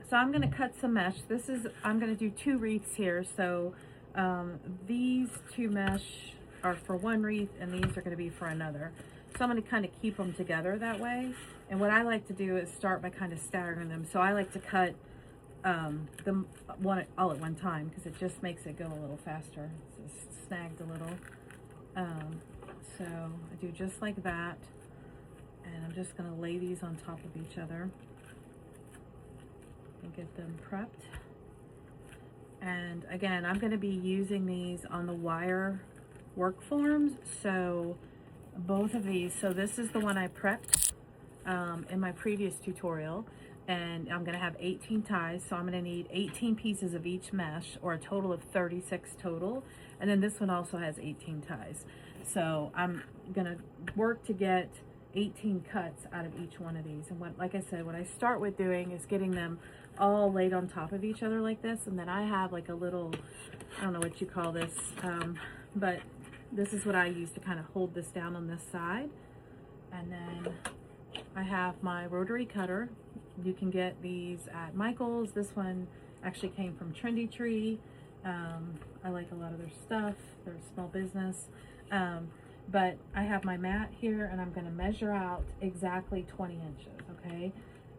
So I'm going to cut some mesh. I'm going to do 2 wreaths here. So these 2 mesh are for one wreath and these are going to be for another. So I'm going to kind of keep them together that way. And what I like to do is start by kind of staggering them. So I like to cut them all at one time because it just makes it go a little faster. It's just snagged a little. So I do just like that. And I'm just going to lay these on top of each other and get them prepped. And again, I'm going to be using these on the wire work forms. So both of these, so this is the one I prepped in my previous tutorial, and I'm going to have 18 ties. So I'm going to need 18 pieces of each mesh, or a total of 36 total. And then this one also has 18 ties. So I'm going to work to get 18 cuts out of each one of these. And like I said, what I start with doing is getting them all laid on top of each other like this. And then I have like a little, I don't know what you call this, but this is what I use to kind of hold this down on this side. And then I have my rotary cutter. You can get these at Michael's. This one actually came from Trendy Tree. I like a lot of their stuff. They're a small business. But I have my mat here and I'm going to measure out exactly 20 inches, okay?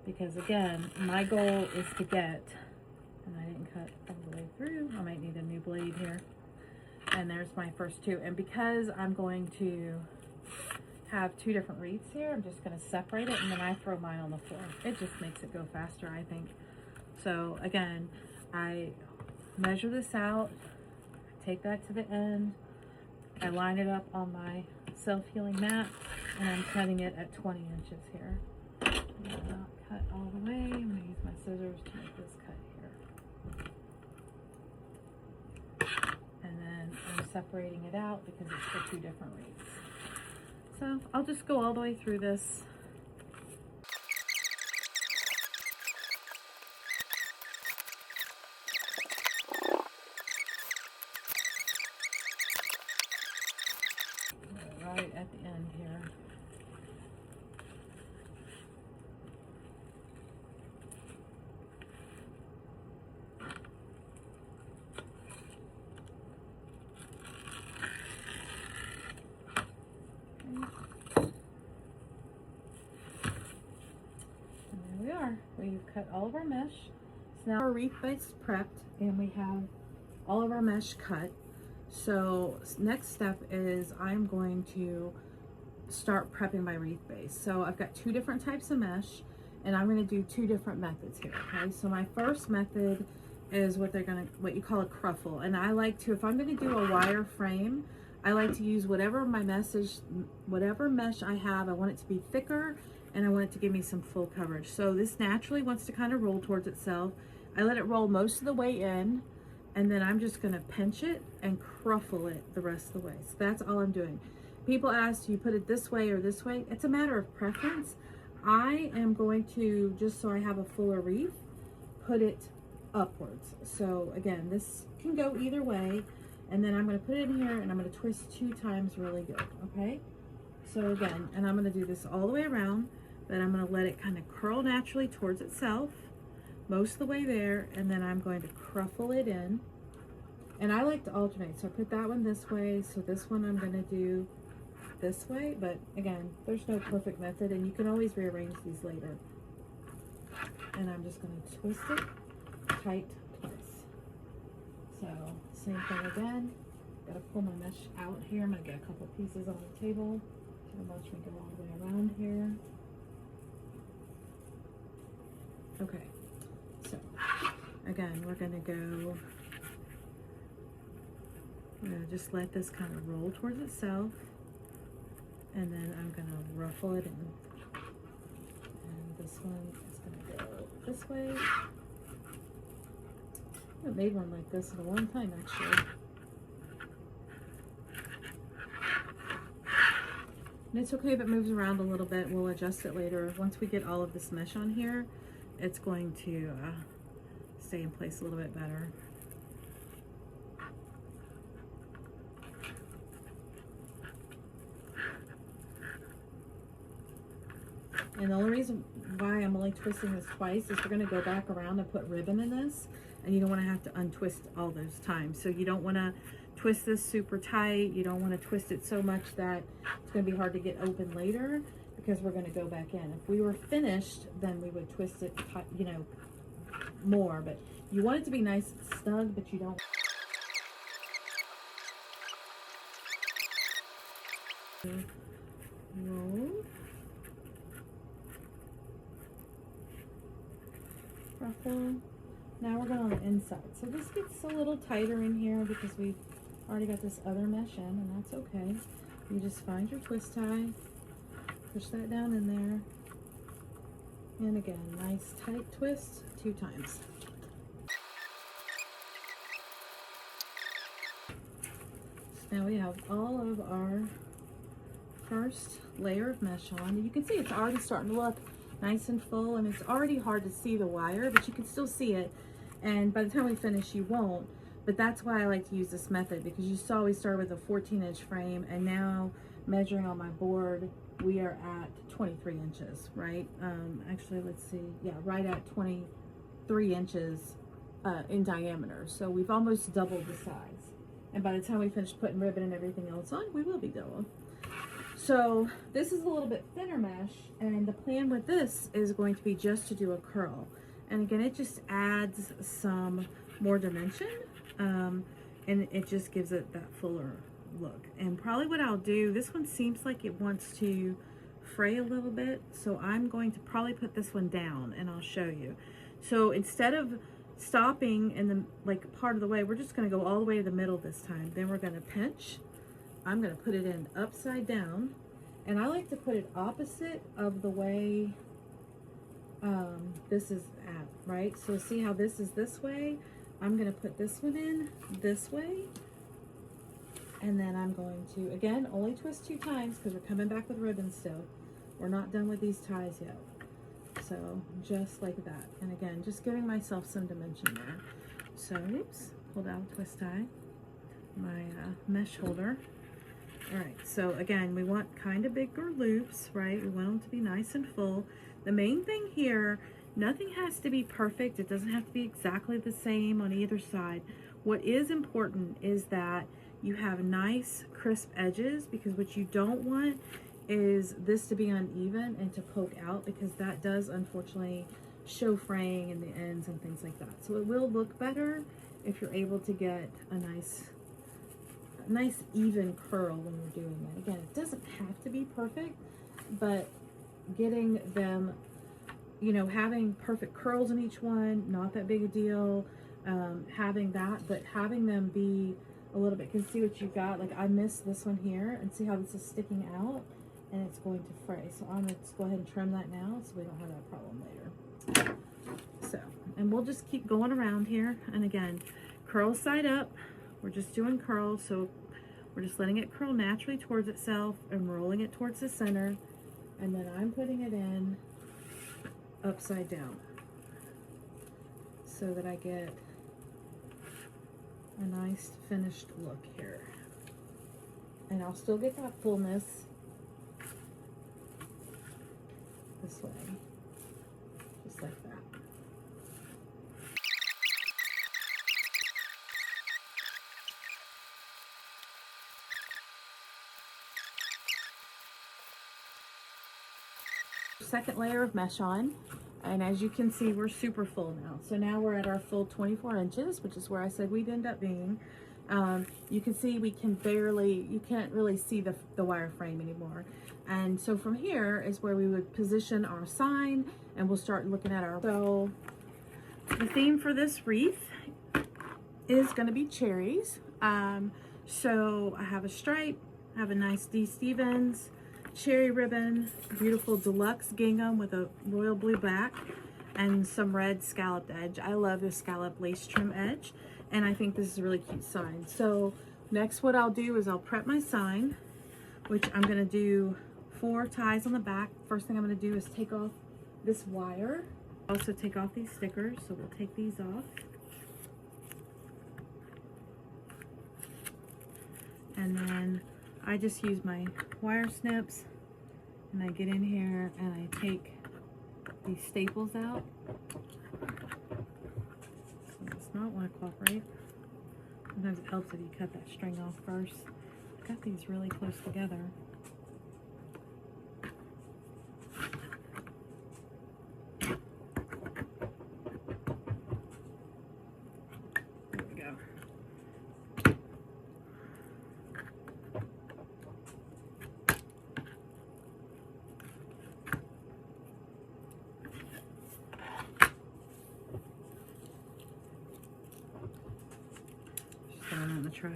Because again, my goal is to get, and I didn't cut all the way through, I might need a new blade here. And there's my first 2. And because I'm going to have 2 different wreaths here, I'm just going to separate it and then I throw mine on the floor. It just makes it go faster, I think. So again, I measure this out, take that to the end, I line it up on my self-healing mat, and I'm cutting it at 20 inches here. I'm going to not cut all the way. I'm going to use my scissors to make this cut here. And then I'm separating it out because it's for 2 different wreaths. So I'll just go all the way through this. Right at the end here. And there we are. We've cut all of our mesh. So now our wreath base prepped and we have all of our mesh cut. So next step is I'm going to start prepping my wreath base. So I've got 2 different types of mesh and I'm going to do 2 different methods here. Okay, so my first method is what you call a cruffle. And I like to, if I'm going to do a wire frame, I like to use whatever mesh I have. I want it to be thicker and I want it to give me some full coverage. So this naturally wants to kind of roll towards itself. I let it roll most of the way in, and then I'm just going to pinch it and cruffle it the rest of the way. So that's all I'm doing. People ask, do you put it this way or this way? It's a matter of preference. I am going to, just so I have a fuller wreath, put it upwards. So again, this can go either way. And then I'm going to put it in here and I'm going to twist 2 times really good, okay? So again, and I'm going to do this all the way around, but I'm going to let it kind of curl naturally towards itself most of the way there, and then I'm going to cruffle it in. And I like to alternate, so I put that one this way, so this one I'm going to do this way, but again, there's no perfect method and you can always rearrange these later. And I'm just going to twist it tight twice. So same thing again, gotta pull my mesh out here. I'm gonna get a couple pieces on the table to watch me go all the way around here. Okay, so again, we're gonna just let this kind of roll towards itself, and then I'm gonna ruffle it in. And this one is gonna go this way. I haven't made one like this in a long time, actually. And it's okay if it moves around a little bit. We'll adjust it later. Once we get all of this mesh on here, it's going to stay in place a little bit better. And the only reason why I'm only twisting this twice is we're going to go back around and put ribbon in this, and you don't want to have to untwist all those times. So you don't want to twist this super tight. You don't want to twist it so much that it's going to be hard to get open later, because we're going to go back in. If we were finished, then we would twist it, you know, more, but you want it to be nice and snug, but you don't. Roll. Ruffle. Now we're going on the inside. So this gets a little tighter in here because we've already got this other mesh in, and that's okay. You just find your twist tie, push that down in there, and again, nice tight twist 2 times. So now we have all of our first layer of mesh on. You can see it's already starting to look nice and full, and it's already hard to see the wire, but you can still see it, and by the time we finish you won't. But that's why I like to use this method, because you saw we started with a 14-inch frame, and now measuring on my board we are at 23 inches, right? Actually, let's see, yeah, right at 23 inches in diameter. So we've almost doubled the size, and by the time we finish putting ribbon and everything else on, we will be double. So this is a little bit thinner mesh, and the plan with this is going to be just to do a curl. And again, it just adds some more dimension, and it just gives it that fuller look. And probably what I'll do, this one seems like it wants to fray a little bit, so I'm going to probably put this one down, and I'll show you. So instead of stopping in the like part of the way, we're just going to go all the way to the middle this time. Then we're going to pinch. I'm going to put it in upside down, and I like to put it opposite of the way this is at, right? So see how this is this way? I'm going to put this one in this way, and then I'm going to, again, only twist 2 times because we're coming back with ribbon still. We're not done with these ties yet. So just like that. And again, just giving myself some dimension there. So, oops, pulled out a twist tie, my mesh holder. All right, so again, we want kind of bigger loops, right? We want them to be nice and full. The main thing here, nothing has to be perfect. It doesn't have to be exactly the same on either side. What is important is that you have nice, crisp edges, because what you don't want is this to be uneven and to poke out, because that does unfortunately show fraying in the ends and things like that. So it will look better if you're able to get a nice even curl when you're doing it. Again, it doesn't have to be perfect, but getting them, you know, having perfect curls in each one, not that big a deal. Having that, but having them be a little bit, can see what you got. Like I missed this one here, and see how this is sticking out, and it's going to fray. So I'm going to go ahead and trim that now so we don't have that problem later. So, and we'll just keep going around here. And again, curl side up. We're just doing curls, so we're just letting it curl naturally towards itself and rolling it towards the center. And then I'm putting it in upside down so that I get a nice finished look here. And I'll still get that fullness this way, just like that. Second layer of mesh on, and as you can see, we're super full now. So now we're at our full 24 inches, which is where I said we'd end up being. You can see we can barely, you can't really see the wireframe anymore. And so from here is where we would position our sign, and we'll start looking at our, so the theme for this wreath is going to be cherries. So I have a stripe, I have a nice D. Stevens, cherry ribbon, beautiful deluxe gingham with a royal blue back, and some red scalloped edge. I love this scallop lace trim edge, and I think this is a really cute sign. So next what I'll do is I'll prep my sign, which I'm going to do 4 ties on the back. First thing I'm going to do is take off this wire. Also take off these stickers, so we'll take these off. And then I just use my wire snips, and I get in here and I take these staples out. So it's not want to cooperate. Sometimes it helps if you cut that string off first. I got these really close together. There we go. Just throw it in the trash.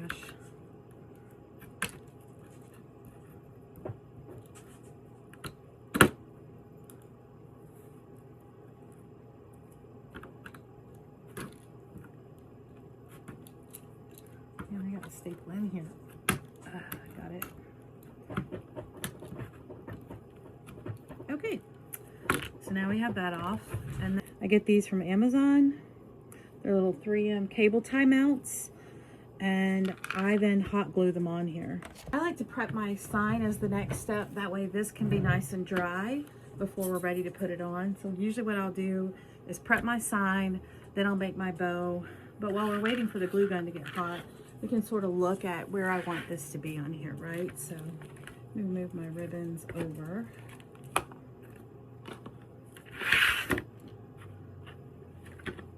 And I got a staple in here. Got it. Okay, so now we have that off, and then I get these from Amazon. They're little 3M cable tie mounts, and I then hot glue them on here. I like to prep my sign as the next step. That way this can be nice and dry before we're ready to put it on. So usually what I'll do is prep my sign, then I'll make my bow. But while we're waiting for the glue gun to get hot, we can sort of look at where I want this to be on here, right? So let me move my ribbons over.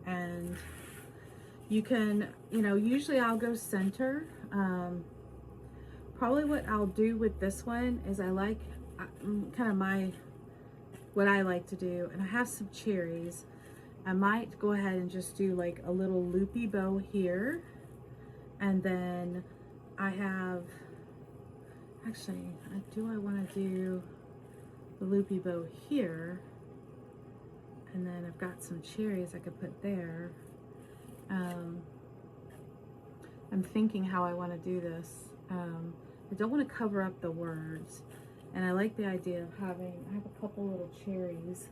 And you can, you know, usually I'll go center. Probably what I'll do with this one is I like kind of what I like to do, and I have some cherries. I might go ahead and just do like a little loopy bow here. And then I have, actually, I want to do the loopy bow here. And then I've got some cherries I could put there. I'm thinking how I want to do this. I don't want to cover up the words. And I like the idea of I have a couple little cherries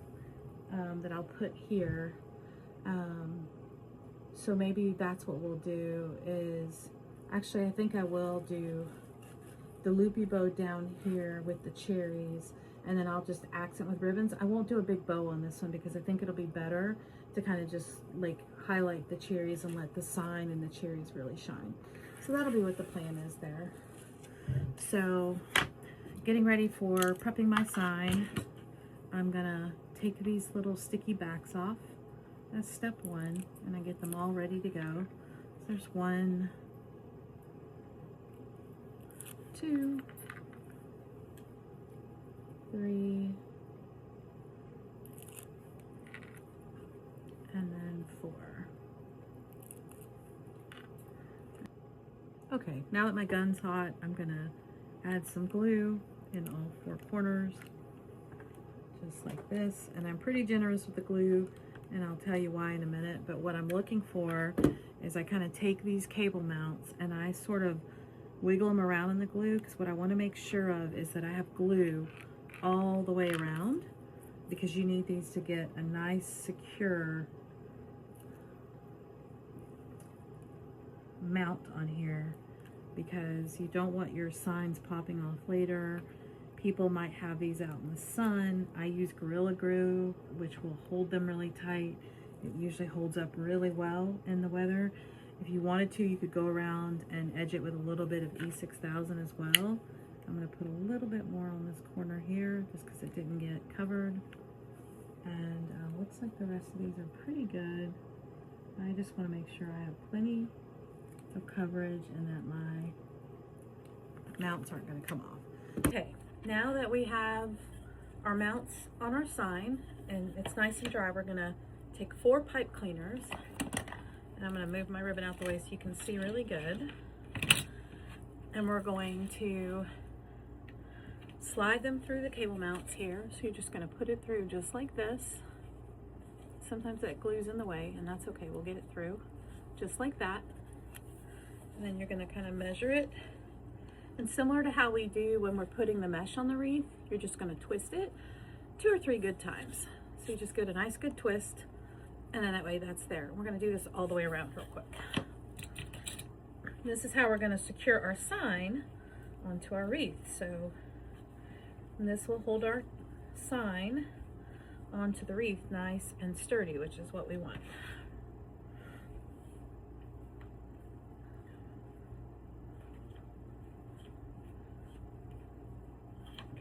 that I'll put here. So maybe that's what we'll do is, actually I think I will do the loopy bow down here with the cherries, and then I'll just accent with ribbons. I won't do a big bow on this one because I think it'll be better to kind of just like highlight the cherries and let the sign and the cherries really shine. So that'll be what the plan is there. So getting ready for prepping my sign, I'm gonna take these little sticky backs off. That's step one, and I get them all ready to go. So there's 1, 2, 3, and then 4. Okay, now that my gun's hot, I'm gonna add some glue in all 4 corners, just like this. And I'm pretty generous with the glue, and I'll tell you why in a minute. But what I'm looking for is I kind of take these cable mounts and I sort of wiggle them around in the glue, because what I want to make sure of is that I have glue all the way around, because you need these to get a nice secure mount on here, because you don't want your signs popping off later. People might have these out in the sun. I use Gorilla Glue, which will hold them really tight. It usually holds up really well in the weather. If you wanted to, you could go around and edge it with a little bit of E6000 as well. I'm going to put a little bit more on this corner here just because it didn't get covered. And looks like the rest of these are pretty good. I just want to make sure I have plenty of coverage and that my mounts aren't going to come off. Okay, now that we have our mounts on our sign and it's nice and dry, we're going to take 4 pipe cleaners, and I'm going to move my ribbon out the way so you can see really good. And we're going to slide them through the cable mounts here. So you're just going to put it through just like this. Sometimes that glue's in the way, and that's okay. We'll get it through just like that. And then you're going to kind of measure it. And similar to how we do when we're putting the mesh on the wreath, you're just going to twist it 2 or 3 good times. So you just get a nice good twist, and then that way that's there. We're going to do this all the way around real quick. This is how we're going to secure our sign onto our wreath. So this will hold our sign onto the wreath nice and sturdy, which is what we want.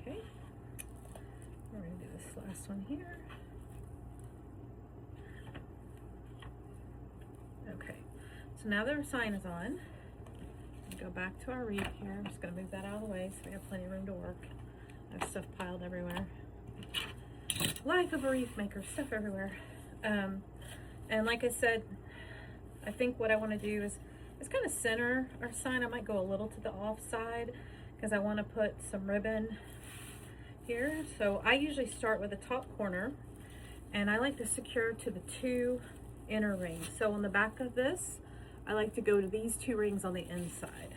Okay, we're going to do this last one here. Okay, so now that our sign is on, go back to our wreath here. I'm just going to move that out of the way so we have plenty of room to work. I have stuff piled everywhere. Life of a wreath maker, stuff everywhere. And like I said, I think what I want to do is kind of center our sign. I might go a little to the off side because I want to put some ribbon here. So I usually start with the top corner, and I like to secure to the 2 inner rings. So on the back of this, I like to go to these 2 rings on the inside.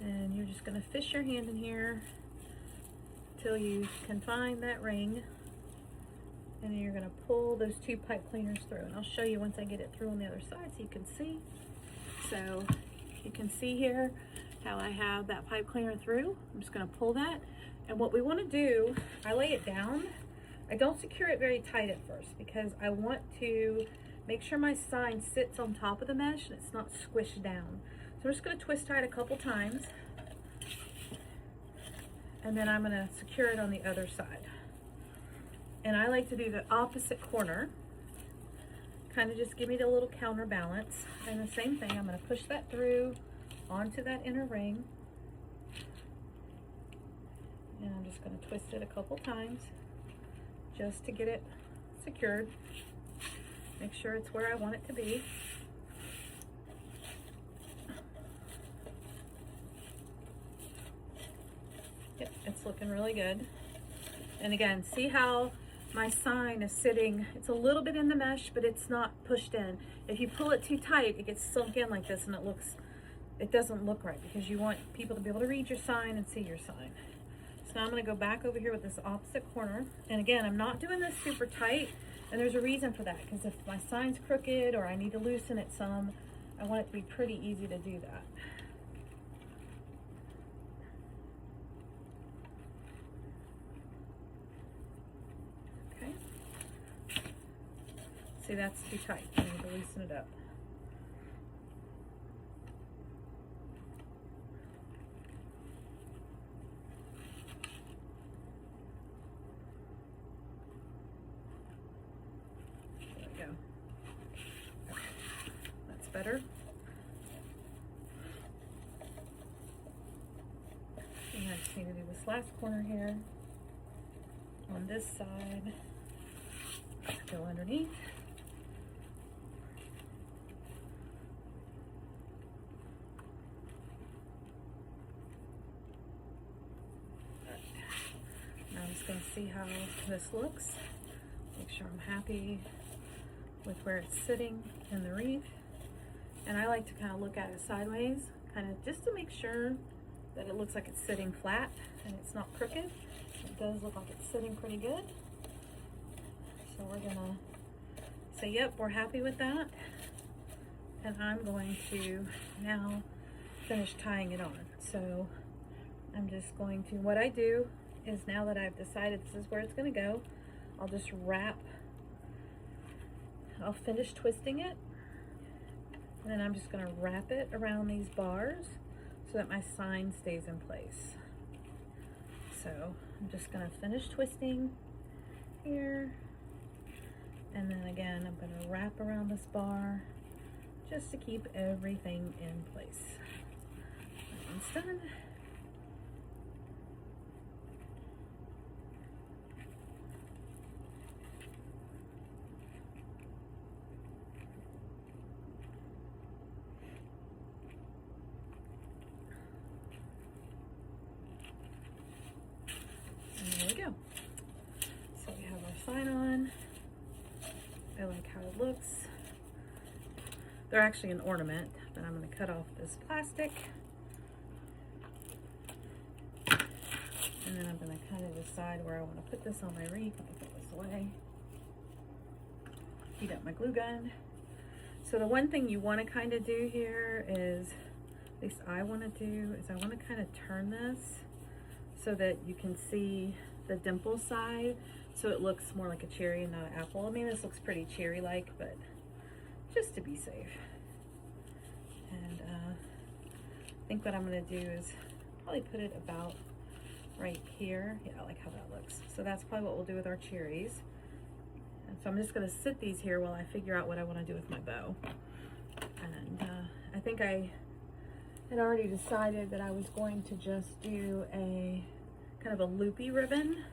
And you're just going to fish your hand in here till you can find that ring. And then you're going to pull those 2 pipe cleaners through. And I'll show you once I get it through on the other side so you can see. So you can see here how I have that pipe cleaner through. I'm just going to pull that. And what we want to do, I lay it down. I don't secure it very tight at first because I want to make sure my sign sits on top of the mesh and it's not squished down. So I'm just going to twist tie it a couple times, and then I'm going to secure it on the other side. And I like to do the opposite corner, kind of just give me the little counterbalance. And the same thing, I'm going to push that through onto that inner ring, and I'm just going to twist it a couple times just to get it secured. Make sure it's where I want it to be. Yep, it's looking really good. And again, see how my sign is sitting, it's a little bit in the mesh, but it's not pushed in. If you pull it too tight, it gets sunk in like this and it doesn't look right because you want people to be able to read your sign and see your sign. So now I'm going to go back over here with this opposite corner. And again, I'm not doing this super tight. And there's a reason for that, because if my sign's crooked or I need to loosen it some, I want it to be pretty easy to do that. Okay. See, that's too tight. I need to loosen it up. Better. And I just need to do this last corner here on this side. Go underneath. Now I'm just going to see how this looks. Make sure I'm happy with where it's sitting in the wreath. And I like to kind of look at it sideways, kind of just to make sure that it looks like it's sitting flat and it's not crooked. It does look like it's sitting pretty good. So we're gonna say, yep, we're happy with that. And I'm going to now finish tying it on. So I'm just going to, what I do is now that I've decided this is where it's gonna go, I'll just I'll finish twisting it. And then I'm just going to wrap it around these bars so that my sign stays in place. So I'm just going to finish twisting here. And then again, I'm going to wrap around this bar just to keep everything in place. That one's done. Sign on. I like how it looks. They're actually an ornament, but I'm going to cut off this plastic. And then I'm going to kind of decide where I want to put this on my wreath. I'm going to put this away. Heat up my glue gun. So the one thing you want to kind of do here is, at least I want to do, is I want to kind of turn this so that you can see the dimple side so it looks more like a cherry and not an apple. I mean, this looks pretty cherry-like, but just to be safe. And I think what I'm gonna do is probably put it about right here. Yeah, I like how that looks. So that's probably what we'll do with our cherries. And so I'm just gonna sit these here while I figure out what I wanna do with my bow. And I think I had already decided that I was going to just do a kind of a loopy ribbon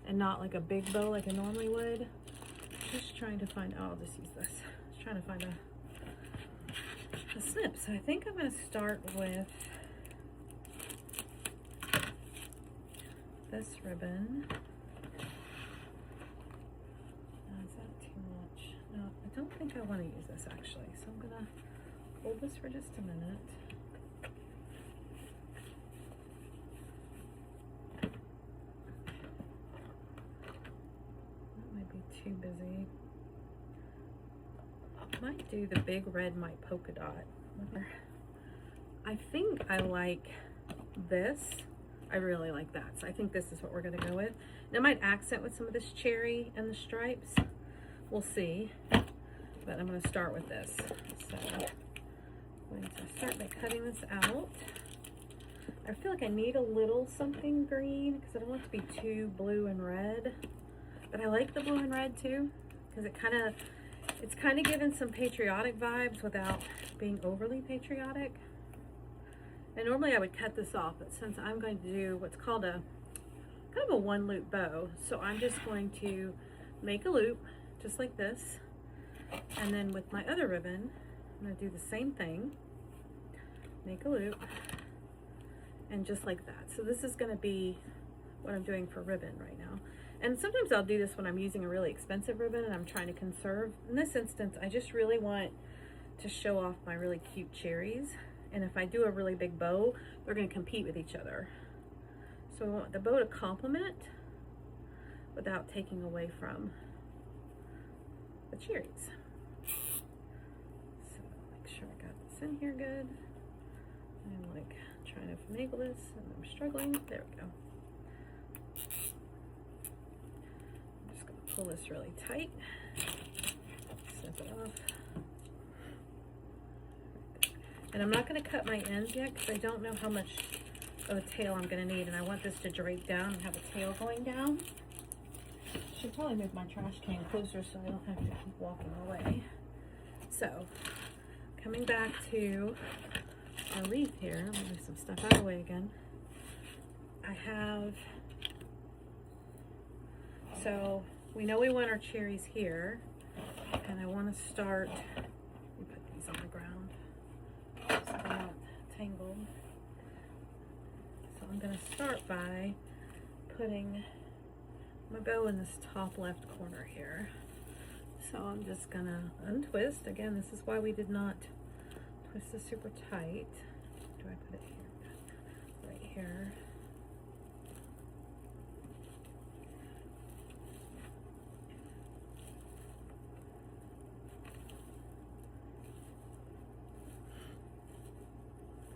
and not like a big bow like I normally would. Just trying to find, oh, I'll just use this. Just trying to find a snip. So I think I'm gonna start with this ribbon. Is that too much? No, I don't think I want to use this actually. So I'm gonna hold this for just a minute. That might be too busy. Might do the big red might polka dot. I think I like this. I really like that. So I think this is what we're gonna go with. And I might accent with some of this cherry and the stripes. We'll see. But I'm gonna start with this. So I'm going to start by cutting this out. I feel like I need a little something green because I don't want it to be too blue and red. But I like the blue and red too, because it's kind of giving some patriotic vibes without being overly patriotic. And normally I would cut this off, but since I'm going to do what's called a kind of a one loop bow, so I'm just going to make a loop just like this. And then with my other ribbon, I'm going to do the same thing, make a loop, and just like that. So this is going to be what I'm doing for ribbon right now. And sometimes I'll do this when I'm using a really expensive ribbon and I'm trying to conserve. In this instance, I just really want to show off my really cute cherries. And if I do a really big bow, they're going to compete with each other. So I want the bow to complement without taking away from the cherries. So make sure I got this in here good. I'm like trying to finagle this and I'm struggling. There we go. I'm just going to pull this really tight. Snip it off. And I'm not going to cut my ends yet because I don't know how much of a tail I'm going to need. And I want this to drape down and have a tail going down. Should probably move my trash can closer so I don't have to keep walking away. So, coming back to our wreath here, I'm going to move some stuff out of the way again. I have, so we know we want our cherries here. And I want to start, let me put these on the ground. So they're not tangled. So I'm going to start by putting my bow in this top left corner here. So I'm just going to untwist. Again, this is why we did not twist this super tight. Do I put it here? Right here.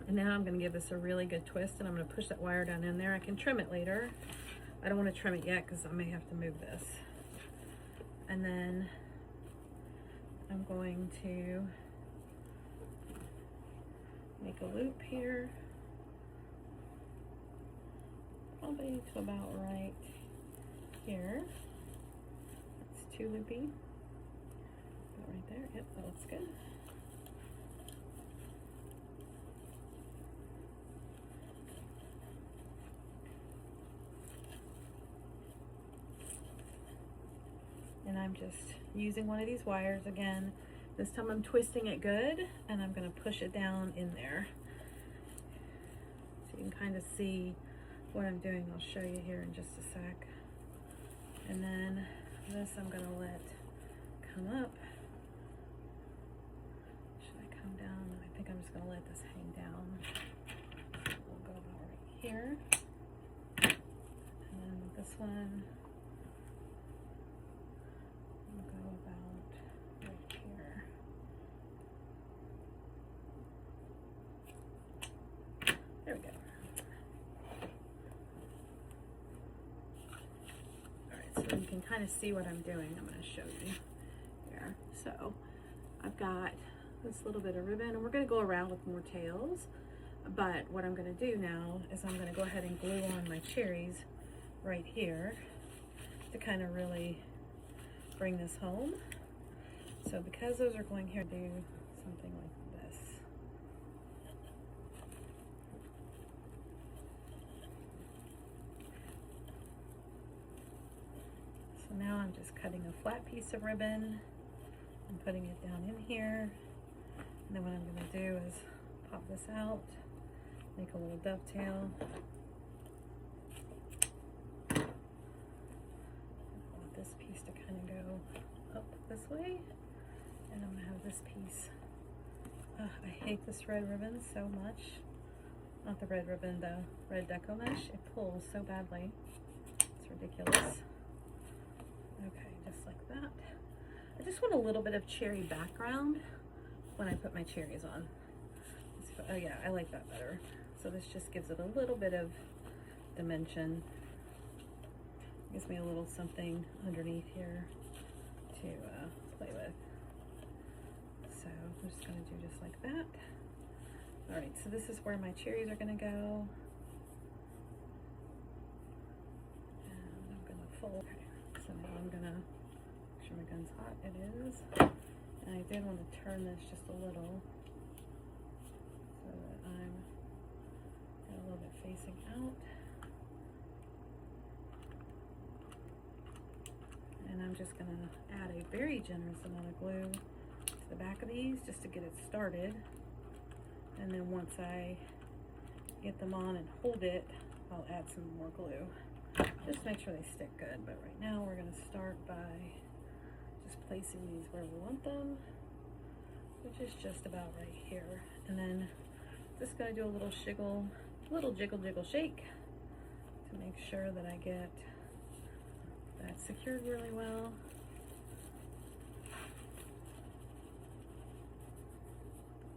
And now I'm going to give this a really good twist and I'm going to push that wire down in there. I can trim it later. I don't want to trim it yet because I may have to move this. And then I'm going to make a loop here. Probably to about right here. That's too loopy. About right there. Yep, that looks good. And I'm just using one of these wires again. This time I'm twisting it good and I'm going to push it down in there. So you can kind of see what I'm doing. I'll show you here in just a sec. And then this I'm going to let come up. Should I come down? I think I'm just going to let this hang down. We'll go about right here. And then with this one, we'll go about right here. There we go. kind of see what I'm doing, I'm going to show you here. So I've got this little bit of ribbon, and we're going to go around with more tails. But what I'm going to do now is I'm going to go ahead and glue on my cherries right here to kind of really bring this home. So because those are going here, do something like this. So now I'm just cutting a flat piece of ribbon and putting it down in here. And then what I'm going to do is pop this out, make a little dovetail. I want this piece to kind of go up this way. And I'm going to have this piece. I hate this red ribbon so much. Not the red ribbon, the red deco mesh. It pulls so badly. It's ridiculous. Okay, just like that. I just want a little bit of cherry background when I put my cherries on. Oh yeah, I like that better. So this just gives it a little bit of dimension. Gives me a little something underneath here to play with. So I'm just going to do just like that. All right, so this is where my cherries are going to go. And I'm going to fold. Okay, so now I'm going to make sure my gun's hot. It is. And I did want to turn this just a little so that I'm a little bit facing out. And I'm just going to add a very generous amount of glue to the back of these just to get it started. And then once I get them on and hold it, I'll add some more glue. Just make sure they stick good. But right now we're going to start by just placing these where we want them, which is just about right here. And then just going to do a little jiggle shake to make sure that I get that secured really well.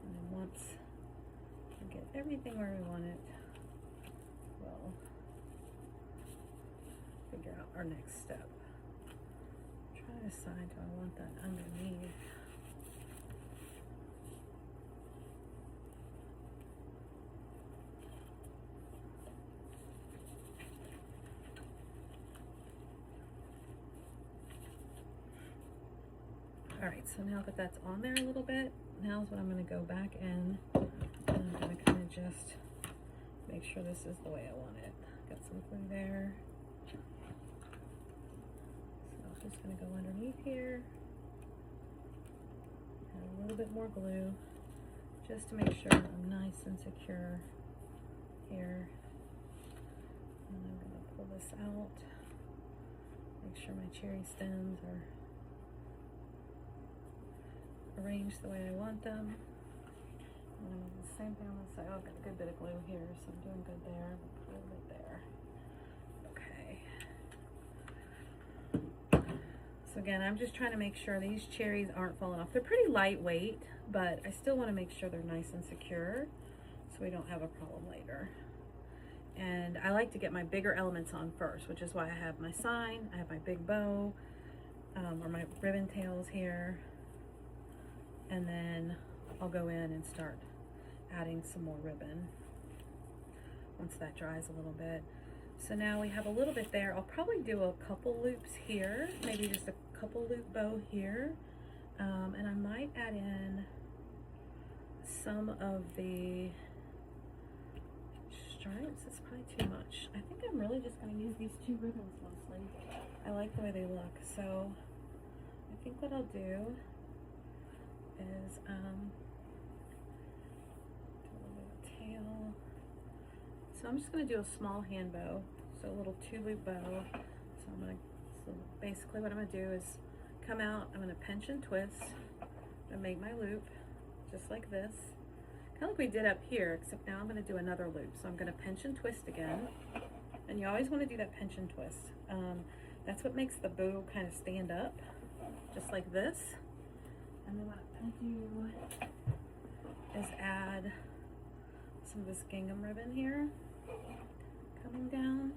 And then once we get everything where we want it, we'll figure out our next step. Try to decide, do I want that underneath? All right, so now that that's on there a little bit, now is when I'm going to go back in and I'm going to kind of just make sure this is the way I want it. Got some glue there. So I'm just going to go underneath here, add a little bit more glue just to make sure I'm nice and secure here. And I'm going to pull this out, make sure my cherry stems are arranged the way I want them. And I'm doing the same thing on the side. Oh, I've got a good bit of glue here, so I'm doing good there. A little bit there. Okay. So again, I'm just trying to make sure these cherries aren't falling off. They're pretty lightweight, but I still want to make sure they're nice and secure so we don't have a problem later. And I like to get my bigger elements on first, which is why I have my sign, I have my big bow, or my ribbon tails here. And then I'll go in and start adding some more ribbon once that dries a little bit. So now we have a little bit there. I'll probably do a couple loops here, maybe just a couple loop bow here. And I might add in some of the stripes. It's probably too much. I think I'm really just going to use these two ribbons mostly. I like the way they look. So I think what I'll do is do a little bit of tail. So I'm just going to do a small hand bow, so a little 2-loop bow. So I'm going to, so basically what I'm going to do is come out, I'm going to pinch and twist and make my loop just like this, kind of like we did up here, except now I'm going to do another loop. So I'm going to pinch and twist again, and you always want to do that pinch and twist. That's what makes the bow kind of stand up, just like this. And then what I'm going to do is add some of this gingham ribbon here, coming down.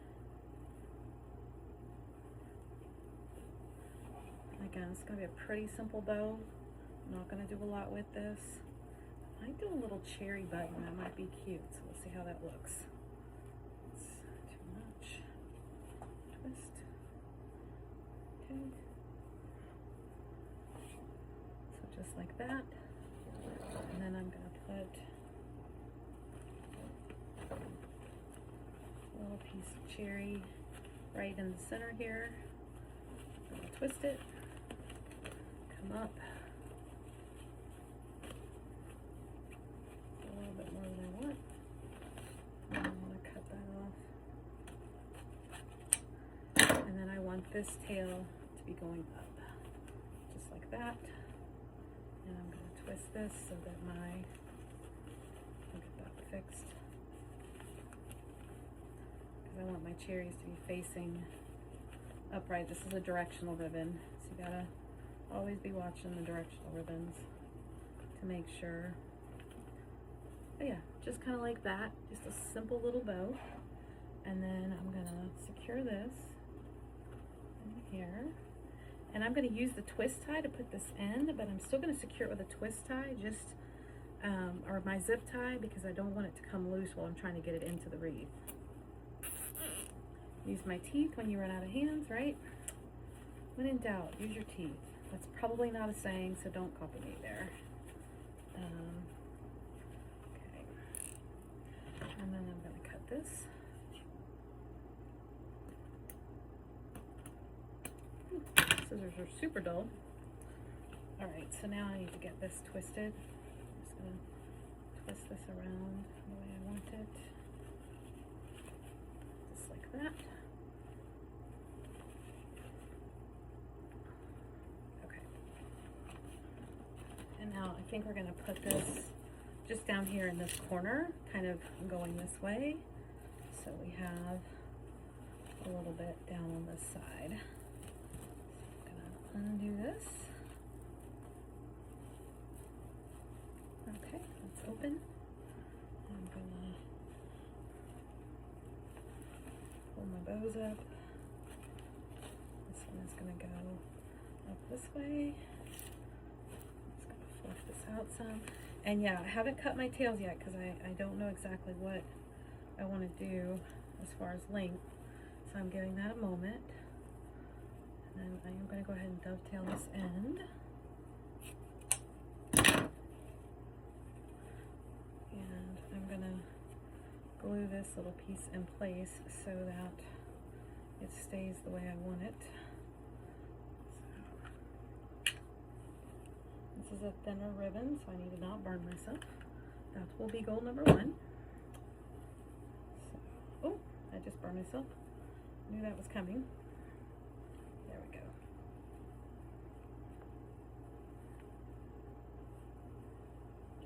Again, it's gonna be a pretty simple bow. I'm not gonna do a lot with this. I might do a little cherry button, that might be cute, so we'll see how that looks. It's too much. Twist. Okay. So just like that. And then I'm gonna put a little piece of cherry right in the center here. I'm gonna twist it, come up. A little bit more than I want. And I'm gonna cut that off. And then I want this tail to be going up, just like that. And I'm gonna twist this so that I'll get that fixed. Because I want my cherries to be facing upright. This is a directional ribbon, so you gotta always be watching the directional ribbons to make sure. But yeah, just kind of like that, just a simple little bow. And then I'm gonna secure this in here. And I'm gonna use the twist tie to put this in, but I'm still gonna secure it with a twist tie, just, or my zip tie, because I don't want it to come loose while I'm trying to get it into the wreath. Use my teeth when you run out of hands, right? When in doubt, use your teeth. That's probably not a saying, so don't copy me there. Okay. And then I'm gonna cut this. Scissors are super dull. All right, so now I need to get this twisted. I'm just gonna twist this around the way I want it. Just like that. Okay. And now I think we're gonna put this just down here in this corner, kind of going this way. So we have a little bit down on this side. Undo this. Okay, let's open. I'm gonna pull my bows up. This one is gonna go up this way. Just gonna fluff this out some. And yeah, I haven't cut my tails yet because I don't know exactly what I want to do as far as length. So I'm giving that a moment. And I am going to go ahead and dovetail this end. And I'm going to glue this little piece in place so that it stays the way I want it. So, this is a thinner ribbon, so I need to not burn myself. That will be goal number 1. So, oh, I just burned myself. Knew that was coming. There we go.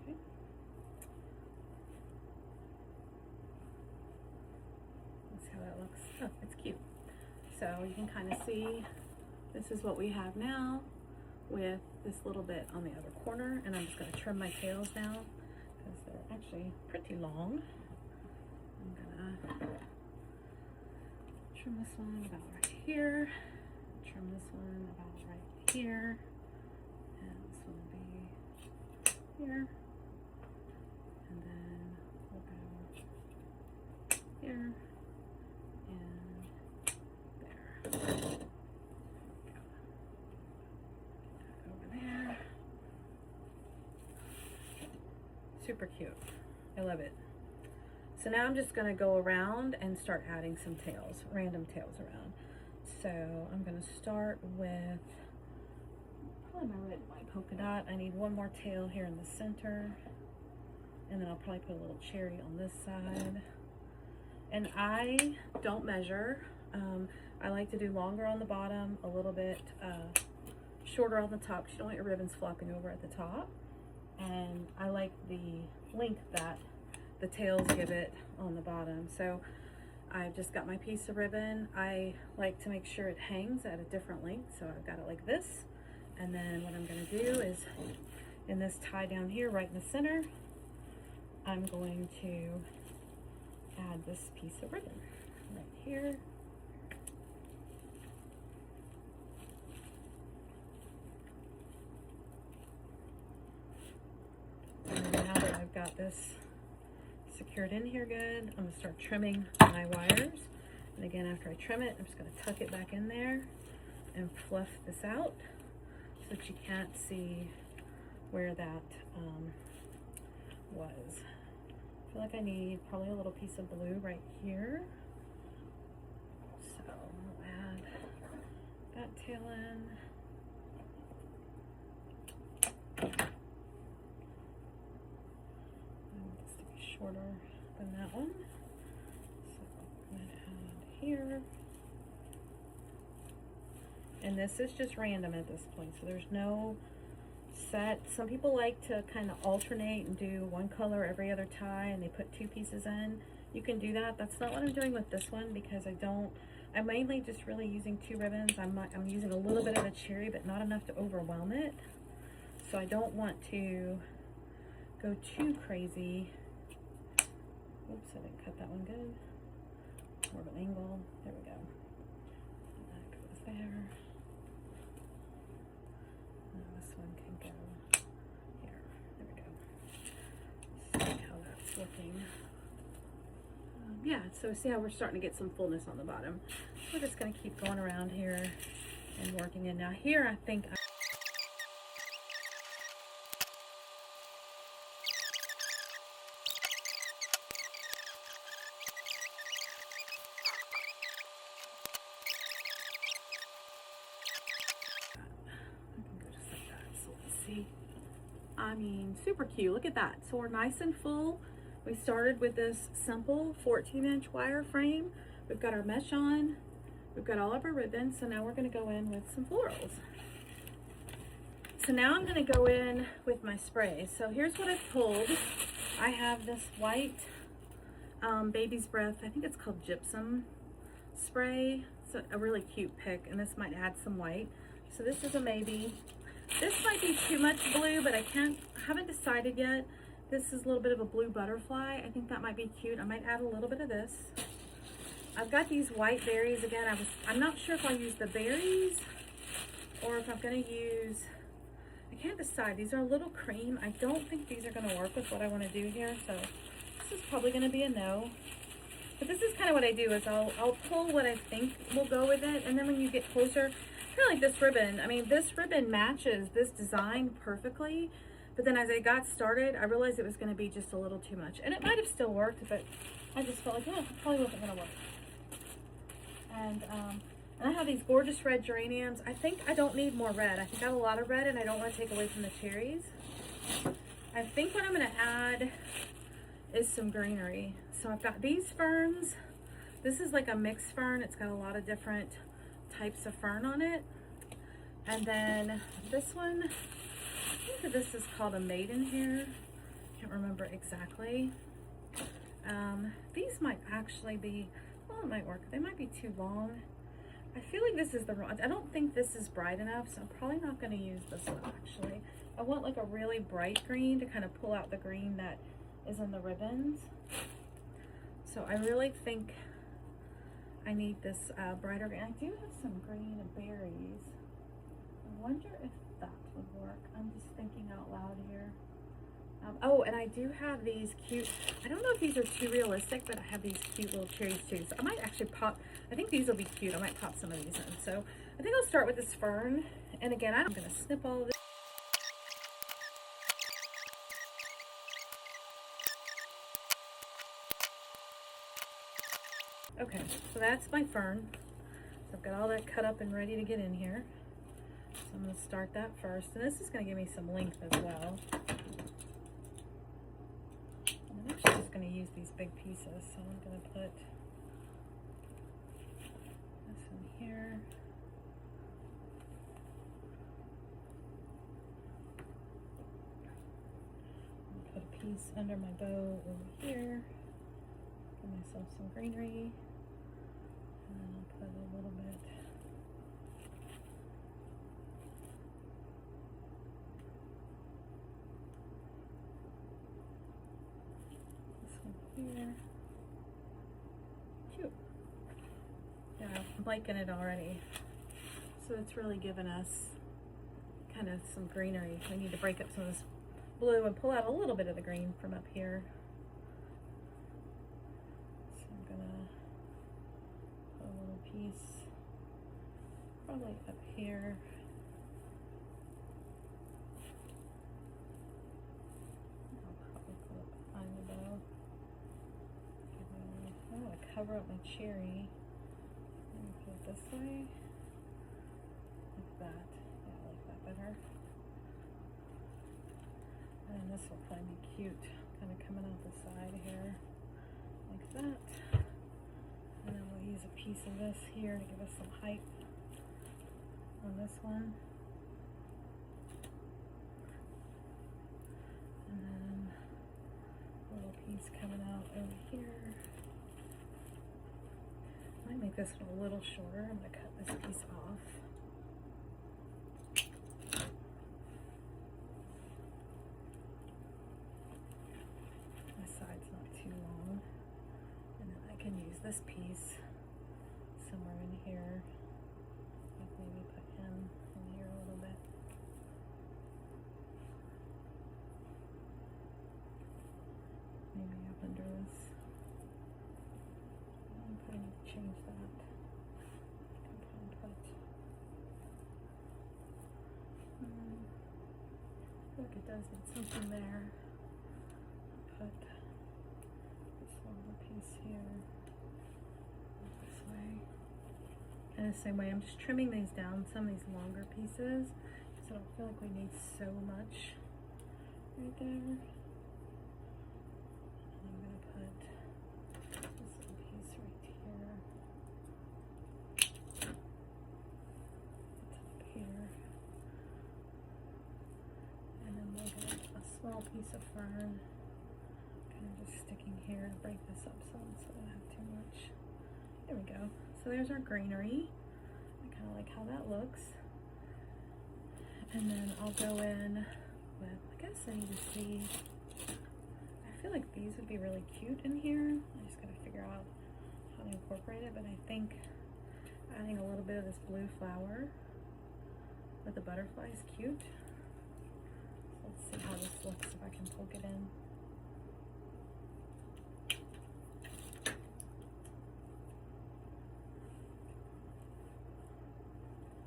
Okay. Let's see how that looks. Oh, it's cute. So you can kind of see this is what we have now with this little bit on the other corner. And I'm just going to trim my tails now because they're actually pretty long. I'm going to trim this one about right here. Trim this one about right here, and this one will be here, and then we'll go here and there. Over there. Super cute. I love it. So now I'm just going to go around and start adding some tails, random tails around. So I'm going to start with probably my red and white polka dot. I need one more tail here in the center. And then I'll probably put a little cherry on this side. And I don't measure. I like to do longer on the bottom, a little bit shorter on the top because you don't want your ribbons flopping over at the top. And I like the length that the tails give it on the bottom. So I've just got my piece of ribbon. I like to make sure it hangs at a different length. So I've got it like this. And then what I'm gonna do is in this tie down here, right in the center, I'm going to add this piece of ribbon right here. I've got this secured in here good. I'm gonna start trimming my wires. And again, after I trim it, I'm just gonna tuck it back in there and fluff this out so that you can't see where that was. I feel like I need probably a little piece of blue right here. So I'll add that tail in. This to be shorter than that one. So I'm going to add here. And this is just random at this point, so there's no set. Some people like to kind of alternate and do one color every other tie, and they put 2 pieces in. You can do that. That's not what I'm doing with this one because I'm mainly just really using 2 ribbons. I'm using a little bit of the cherry, but not enough to overwhelm it. So I don't want to go too crazy. Oops, I didn't cut that one good. More of an angle. There we go. And that goes there. And this one can go here. There we go. See how that's looking. Yeah, so see how we're starting to get some fullness on the bottom. We're just going to keep going around here and working in. Now here I think I mean, super cute. Look at that. So we're nice and full. We started with this simple 14-inch wire frame. We've got our mesh on. We've got all of our ribbons. So now we're going to go in with some florals. So now I'm going to go in with my spray. So here's what I've pulled. I have this white Baby's Breath. I think it's called gypsum spray. It's a really cute pick, and this might add some white. So this is a maybe. This might be too much blue, but I haven't decided yet. This is a little bit of a blue butterfly. I think that might be cute. I might add a little bit of this. I've got these white berries again. I'm not sure if I'll use the berries or if I'm gonna use, I can't decide. These are a little cream. I don't think these are gonna work with what I wanna do here, so this is probably gonna be a no. But this is kind of what I do is I'll pull what I think will go with it, and then when you get closer, kind of like this ribbon. I mean, this ribbon matches this design perfectly, but then as I got started, I realized it was going to be just a little too much. And it might have still worked, but I just felt like, yeah, it probably wasn't going to work. And I have these gorgeous red geraniums. I think I don't need more red. I think I have a lot of red, and I don't want to take away from the cherries. I think what I'm going to add is some greenery. So I've got these ferns. This is like a mixed fern. It's got a lot of different types of fern on it. And then this one, I think that this is called a maidenhair. Can't remember exactly. These might actually be, well, it might work. They might be too long. I feel like this is the wrong, I don't think this is bright enough, so I'm probably not going to use this one actually. I want like a really bright green to kind of pull out the green that is in the ribbons. So I really think I need this brighter green. I do have some green berries. I wonder if that would work. I'm just thinking out loud here. Oh, and I do have these cute, I don't know if these are too realistic, but I have these cute little cherries too. So I might actually pop, I think these will be cute. I might pop some of these in. So I think I'll start with this fern. And again, I'm going to snip all of this. Okay, so that's my fern. So I've got all that cut up and ready to get in here. So I'm going to start that first. And this is going to give me some length as well. I'm actually just going to use these big pieces. So I'm going to put this in here. I'm going to put a piece under my bow over here. Give myself some greenery. And then I'll put a little bit this one here. Cute. Yeah, I'm liking it already. So it's really given us kind of some greenery. We need to break up some of this blue and pull out a little bit of the green from up here. So I'm gonna put a little piece probably up here. I'll probably put it behind the bow. I want to cover up my cherry. Let me put it this way. Like that. Yeah, I like that better. And then this will probably be cute, kind of coming out the side here, like that. And then we'll use a piece of this here to give us some height on this one. And then a little piece coming out over here. I might make this one a little shorter. I'm going to cut this piece off. My side's not too long. And then I can use this piece somewhere in here. Like maybe put him in here a little bit. Maybe up under this. I'm going to change that. Look, it does need something there. Put this little piece here this way. And the same way, I'm just trimming these down, some of these longer pieces, because I don't feel like we need so much right there. And I'm going to put this little piece right here. Up here. And then we'll get a small piece of fern, kind of just sticking here to break this up some so I don't have too much. There we go. So there's our greenery. I kind of like how that looks. And then I'll go in with, I guess I need to see, I feel like these would be really cute in here. I just gotta figure out how to incorporate it, but I think adding a little bit of this blue flower with the butterfly is cute. So let's see how this looks if I can poke it in.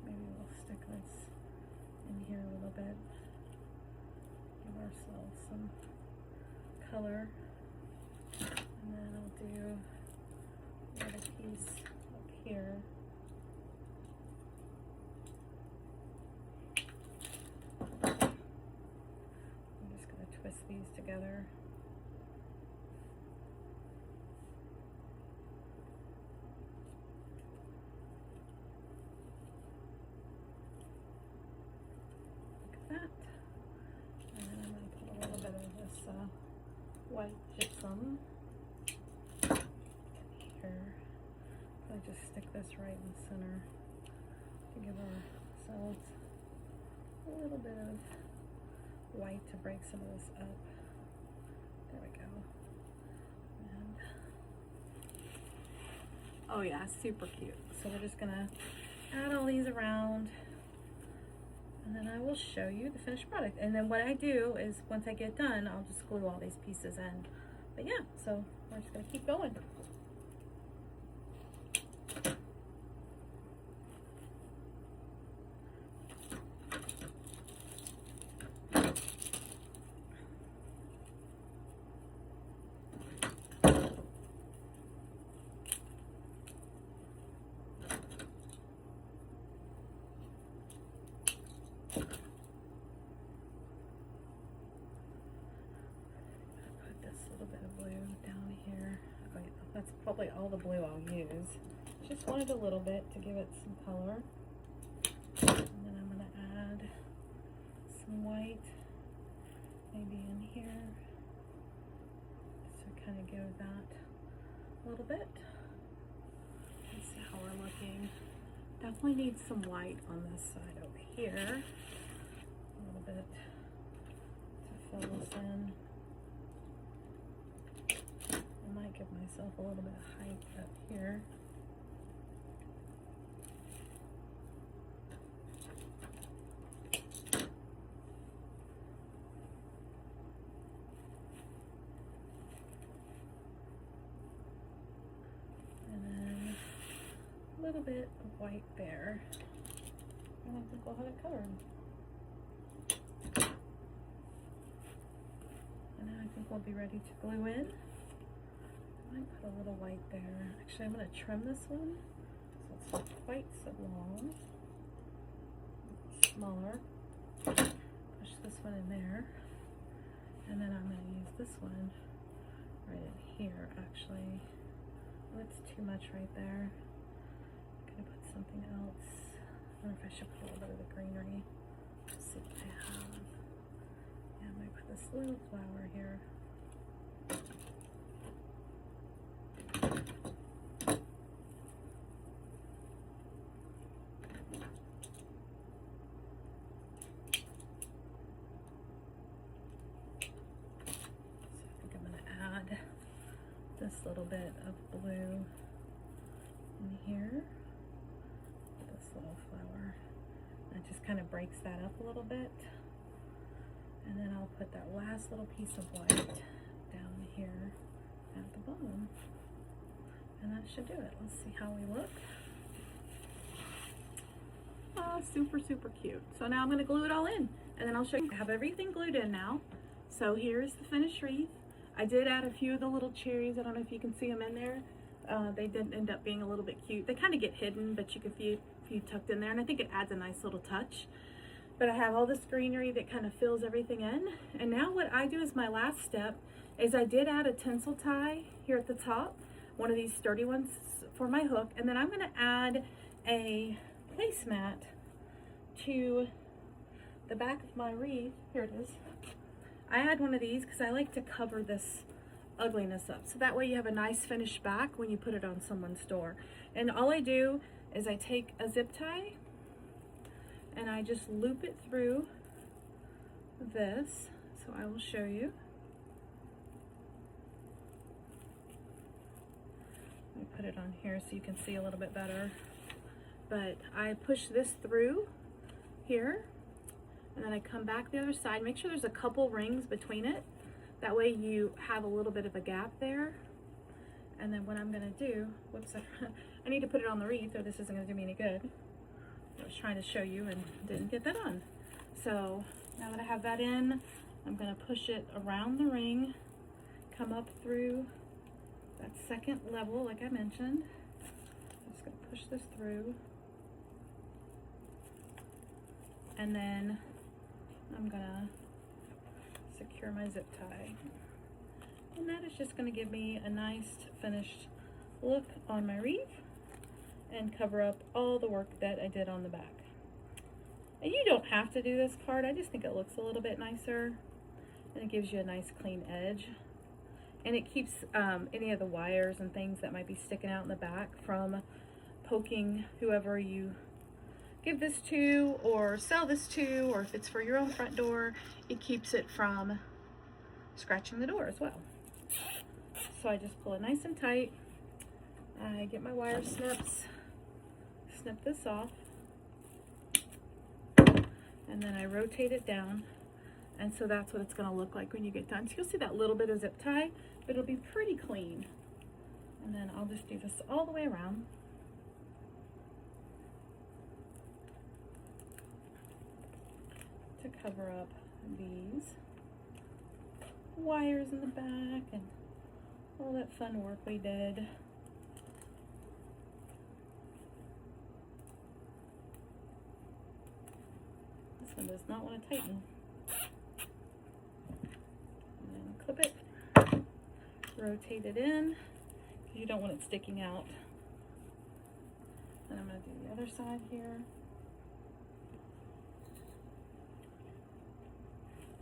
Maybe we'll stick this in here a little bit. Give ourselves some color. And then I'll do another piece up here. I'm just going to twist these together. Like that. And then I'm going to put a little bit of this white gypsum here. I'll just stick this right in the center to give ourselves a little bit of white to break some of this up. There we go. And oh yeah, super cute. So we're just gonna add all these around, and then I will show you the finished product. And then what I do is once I get done, I'll just glue all these pieces in. But yeah, so we're just gonna keep going. That's probably all the blue I'll use. Just wanted a little bit to give it some color. And then I'm going to add some white, maybe in here, just to kind of give that a little bit. Let's see how we're looking. Definitely need some white on this side over here. A little bit to fill this in. I might give myself a little bit of height up here. bit of white there. And I think we'll have it covered. And now I think we'll be ready to glue in. I might put a little white there. Actually, I'm going to trim this one so it's not quite so long. Smaller. Push this one in there. And then I'm going to use this one right in here, actually. That's too much right there. I'm going to put something else. I wonder if I should put a little bit of the greenery. Let's see what I have. Yeah, I might put this little flower here. This little bit of blue in here, this little flower. That just kind of breaks that up a little bit. And then I'll put that last little piece of white down here at the bottom. And that should do it. Let's see how we look. Oh, super, super cute. So now I'm going to glue it all in, and then I'll show you. I have everything glued in now. So here's the finished wreath. I did add a few of the little cherries. I don't know if you can see them in there. They did end up being a little bit cute. They kind of get hidden, but you can see a few tucked in there, and I think it adds a nice little touch. But I have all this greenery that kind of fills everything in. And now what I do as my last step is I did add a tinsel tie here at the top, one of these sturdy ones for my hook, and then I'm going to add a placemat to the back of my wreath. Here it is. I add one of these because I like to cover this ugliness up, so that way you have a nice finished back when you put it on someone's door. And all I do is I take a zip tie and I just loop it through this. So I will show you. Let me put it on here so you can see a little bit better. But I push this through here, and then I come back the other side. Make sure there's a couple rings between it. That way you have a little bit of a gap there. And then what I'm gonna do, whoops, I need to put it on the wreath or this isn't gonna do me any good. I was trying to show you and didn't get that on. So now that I have that in, I'm gonna push it around the ring, come up through that second level like I mentioned. I'm just gonna push this through. And then I'm gonna secure my zip tie. And that is just gonna give me a nice finished look on my wreath and cover up all the work that I did on the back. And you don't have to do this card, I just think it looks a little bit nicer and it gives you a nice clean edge. And it keeps any of the wires and things that might be sticking out in the back from poking whoever you give this to or sell this to, or if it's for your own front door, it keeps it from scratching the door as well. So I just pull it nice and tight. I get my wire snips, snip this off, and then I rotate it down. And so that's what it's going to look like when you get done. So you'll see that little bit of zip tie, but it'll be pretty clean. And then I'll just do this all the way around. To cover up these wires in the back and all that fun work we did. This one does not want to tighten. And then clip it, rotate it in, because you don't want it sticking out. And I'm going to do the other side here.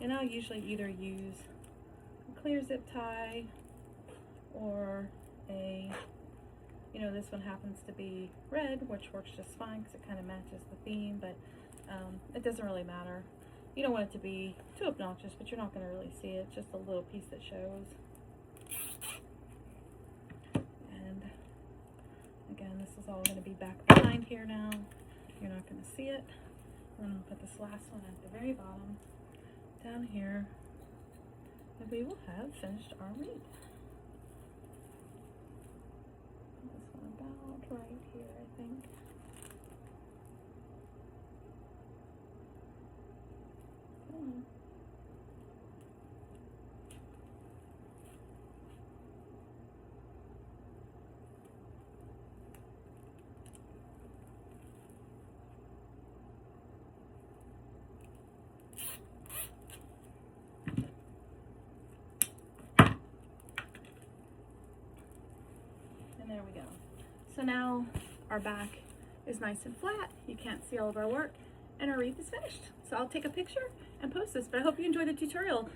And I'll usually either use a clear zip tie or a, you know, this one happens to be red, which works just fine because it kind of matches the theme, but it doesn't really matter. You don't want it to be too obnoxious, but you're not going to really see it. It's just a little piece that shows. And again, this is all going to be back behind here now. You're not going to see it. I'm going to put this last one at the very bottom. Down here, and we will have finished our wreath. This one about right here, I think. Come on. And there we go. So now our back is nice and flat. You can't see all of our work, and our wreath is finished. So I'll take a picture and post this, but I hope you enjoyed the tutorial.